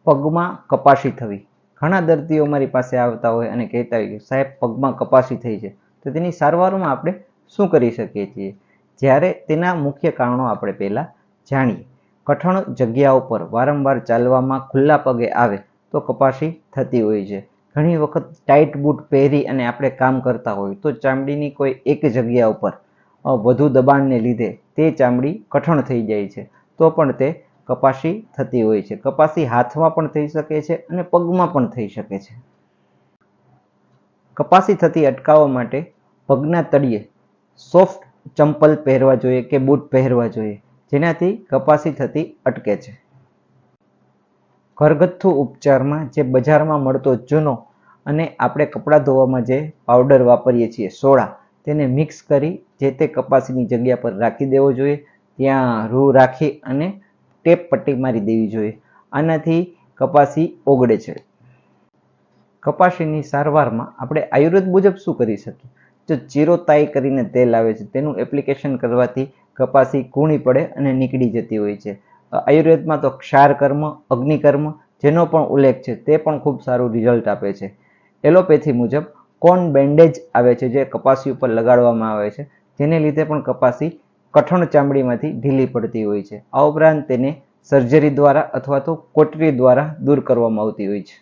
પગમાં કપાસી થવી. ઘણા દર્દીઓ મારી પાસે આવતા હોય અને કહેતા હોય કે સાહેબ પગમાં કપાસી થઈ છે, તો તેની સારવારમાં આપણે શું કરી શકીએ છીએ? જ્યારે તેના મુખ્ય કારણો આપણે પહેલાં જાણીએ. કઠણ જગ્યા ઉપર વારંવાર ચાલવામાં ખુલ્લા પગે આવે તો કપાસી થતી હોય છે. ઘણી વખત ટાઈટ બૂટ પહેરી અને આપણે કામ કરતા હોય તો ચામડીની કોઈ એક જગ્યા ઉપર વધુ દબાણને લીધે તે ચામડી કઠણ થઈ જાય છે, તો પણ તે કપાસી થતી હોય છે. કપાસી હાથમાં પણ થઈ શકે છે અને પગમાં પણ થઈ શકે છે. કપાસી થતી અટકાવવા માટે પગના તળિયે સોફ્ટ ચંપલ પહેરવા જોઈએ કે બૂટ પહેરવા જોઈએ, જેનાથી કપાસી થતી અટકે છે. ઘરગથ્થુ ઉપચારમાં જે બજારમાં મળતો ચૂનો અને આપણે કપડાં ધોવામાં જે પાવડર વાપરીએ છીએ સોડા, તેને મિક્સ કરી જે તે કપાસીની જગ્યા પર રાખી દેવો જોઈએ. ત્યાં રૂ રાખી અને ટેપ પટ્ટી મારી દેવી જોઈએ. આનાથી કપાસી ઓગળે છે. કપાસીની સારવારમાં આપણે આયુર્વેદ મુજબ શું કરી શકીએ? જો ચિરોતાઈ કરીને તેલ આવે છે, તેનું એપ્લિકેશન કરવાથી કપાસી કૂણી પડે અને નીકળી જતી હોય છે. આયુર્વેદમાં તો ક્ષાર કર્મ, અગ્નિકર્મ જેનો પણ ઉલ્લેખ છે તે પણ ખૂબ સારું રિઝલ્ટ આપે છે. એલોપેથી મુજબ કોન બેન્ડેજ આવે છે જે કપાસી ઉપર લગાડવામાં આવે છે, જેને લીધે પણ કપાસી કઠણ ચામડીમાંથી ઢીલી પડતી હોય છે. આ ઉપરાંત તેને સર્જરી દ્વારા અથવા તો કોટરી દ્વારા દૂર કરવામાં આવતી હોય છે.